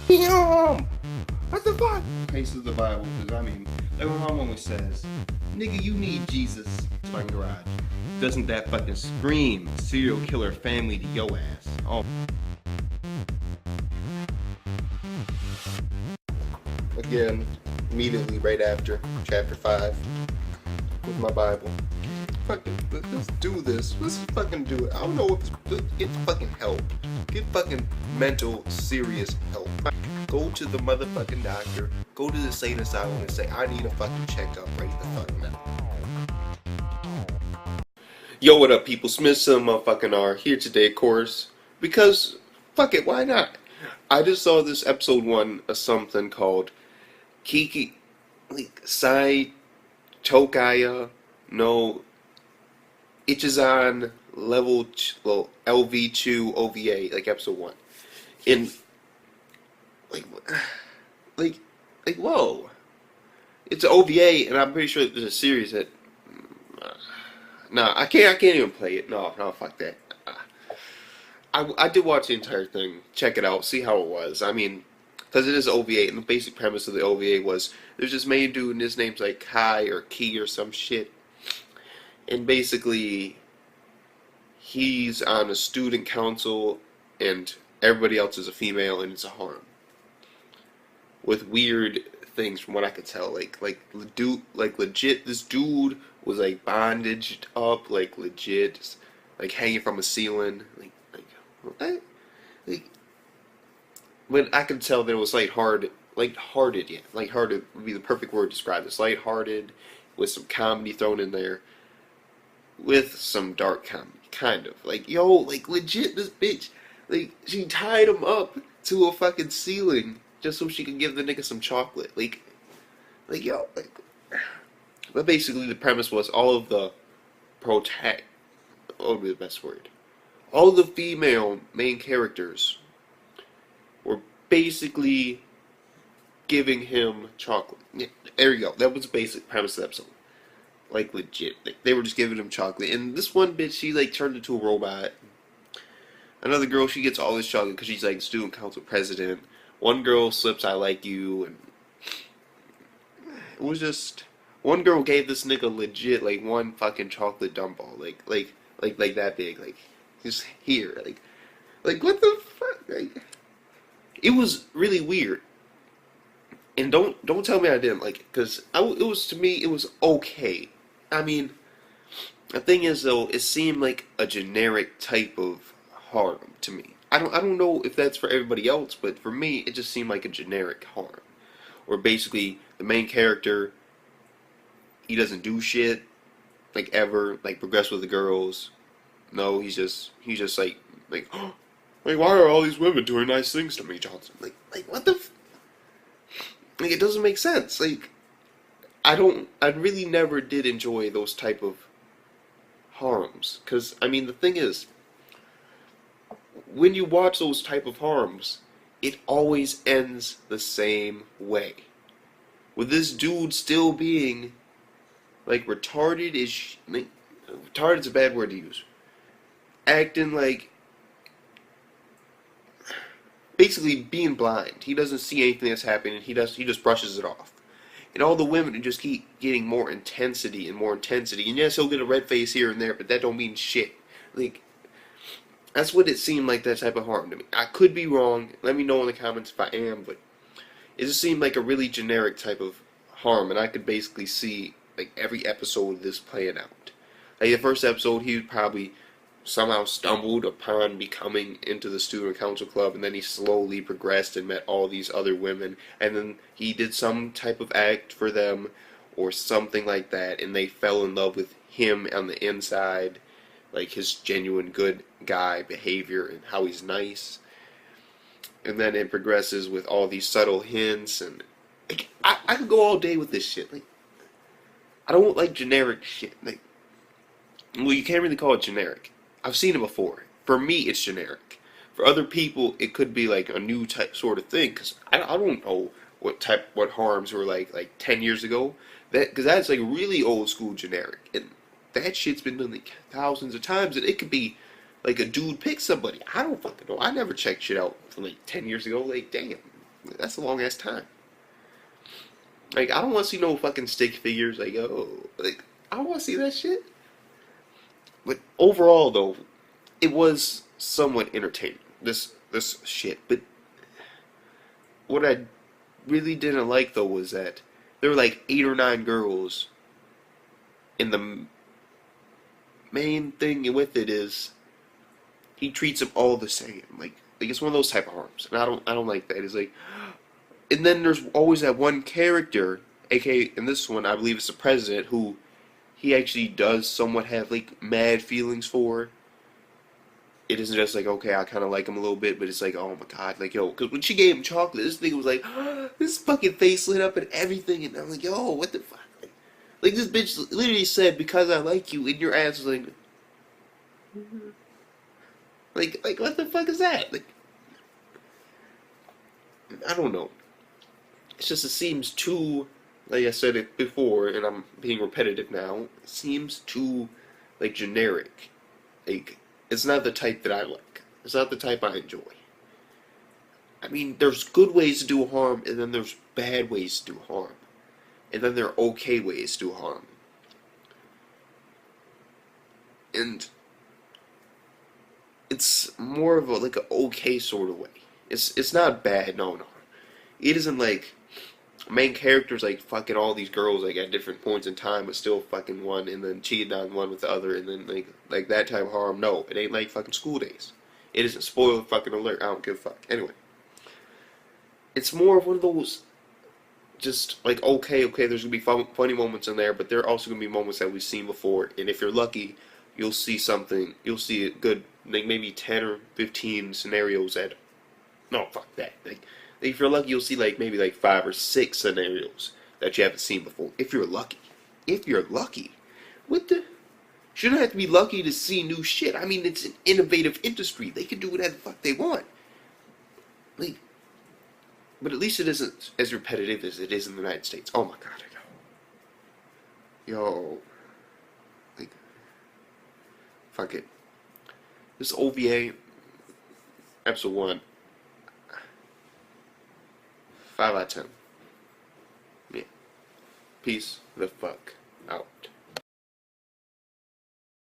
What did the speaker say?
Damn! What the fuck? Faces the Bible, because I mean, like my mom always says, nigga, you need Jesus. It's my garage. Doesn't that fucking scream serial killer family to yo ass? Oh. Again, immediately right after chapter 5 with my Bible. Fucking, let's do this. Let's fucking do it. I don't know if get fucking help. Get fucking mental, serious help. Go to the motherfucking doctor. Go to the insane asylum and say, I need a fucking checkup right the fuck now. Yo, what up, people? Smith and motherfucking R here today, of course, because fuck it, why not? I just saw this episode 1 of something called Seitokai no Ichizon Lv2 OVA, like episode 1. And like whoa. It's an OVA, and I'm pretty sure there's a series that I can't even play it. No, fuck that. I did watch the entire thing, check it out, see how it was. I mean, because it is OVA, and the basic premise of the OVA was there's this main dude, and his name's like Kai or Key or some shit. And basically, he's on a student council, and everybody else is a female, and it's a harem. With weird things, from what I could tell, like legit, this dude was like bondaged up, like legit, like hanging from a ceiling, like what? But I could tell that it was lighthearted, yeah, lighthearted would be the perfect word to describe this. Lighthearted, with some comedy thrown in there, with some dark comedy, kind of. Like, yo, like legit, this bitch, like she tied him up to a fucking ceiling just so she could give the nigga some chocolate, like yo, like. But basically, the premise was all of the what would be the best word? All of the female main characters were basically giving him chocolate. Yeah, there you go. That was the basic premise of the episode. Like legit, like, they were just giving him chocolate. And this one bitch, she like turned into a robot. Another girl, she gets all this chocolate because she's like student council president. One girl slips, "I like you," and it was just. One girl gave this nigga legit like one fucking chocolate dump ball, like that big, like just here, like what the fuck, like it was really weird. And don't tell me I didn't like it, cause it was, to me, it was okay. I mean, the thing is though, it seemed like a generic type of harem to me. I don't know if that's for everybody else, but for me, it just seemed like a generic harem, where basically the main character, he doesn't do shit, like ever, like progress with the girls. No, he's just like like why are all these women doing nice things to me, Johnson? Like what the like, it doesn't make sense. Like I really never did enjoy those type of harems, cuz I mean the thing is, when you watch those type of harems, it always ends the same way. With this dude still being like retarded is like, retarded's a bad word to use. Acting like basically being blind. He doesn't see anything that's happening. He just brushes it off. And all the women just keep getting more intensity and more intensity. And yes, he'll get a red face here and there, but that don't mean shit. Like that's what it seemed like, that type of harm to me. I could be wrong. Let me know in the comments if I am, but it just seemed like a really generic type of harm, and I could basically see like every episode of this playing out. Like the first episode, he probably somehow stumbled upon becoming into the student council club, and then he slowly progressed and met all these other women, and then he did some type of act for them or something like that, and they fell in love with him on the inside, like his genuine good guy behavior and how he's nice. And then it progresses with all these subtle hints, and like, I could go all day with this shit. Like, I don't like generic shit. Like, well, you can't really call it generic. I've seen it before. For me, it's generic. For other people, it could be like a new type sort of thing. Cause I don't know what harems were like 10 years ago. Because that's like really old school generic, and that shit's been done like thousands of times, and it could be like a dude pick somebody. I don't fucking know. I never checked shit out from like 10 years ago. Like, damn, that's a long ass time. Like, I don't want to see no fucking stick figures. Like, oh, like I don't want to see that shit. But overall, though, it was somewhat entertaining. This shit. But what I really didn't like though was that there were like 8 or 9 girls, and the main thing with it is he treats them all the same. Like it's one of those type of harms, and I don't like that. It's like, and then there's always that one character, aka in this one I believe it's the president, who he actually does somewhat have like mad feelings for. It isn't just like, okay, I kind of like him a little bit, but it's like, oh my god, like, yo, because when she gave him chocolate, this nigga was like, this fucking face lit up and everything, and I'm like, yo, what the fuck? Like this bitch literally said, because I like you, and your ass was like, like what the fuck is that? Like, I don't know. It's just, it seems too, like I said it before, and I'm being repetitive now, it seems too, like, generic. Like, it's not the type that I like. It's not the type I enjoy. I mean, there's good ways to do harm, and then there's bad ways to do harm. And then there are okay ways to do harm. And it's more of a, like, an okay sort of way. It's not bad, no. It isn't like main characters like fucking all these girls like at different points in time, but still fucking one and then cheating on one with the other, and then like that type of harm. No, it ain't like fucking School Days. It isn't. Spoiler fucking alert. I don't give a fuck. Anyway, it's more of one of those just like, okay, there's gonna be funny moments in there, but there are also gonna be moments that we've seen before, and if you're lucky, you'll see something. You'll see a good like maybe 10 or 15 scenarios that, no, fuck that. Like, if you're lucky, you'll see like maybe like 5 or 6 scenarios that you haven't seen before. If you're lucky. If you're lucky. What the? Shouldn't have to be lucky to see new shit. I mean, it's an innovative industry. They can do whatever the fuck they want. Like, but at least it isn't as repetitive as it is in the United States. Oh my god, yo. Like, fuck it. This OVA, episode 1, 5 out of 10. Yeah. Peace the fuck out.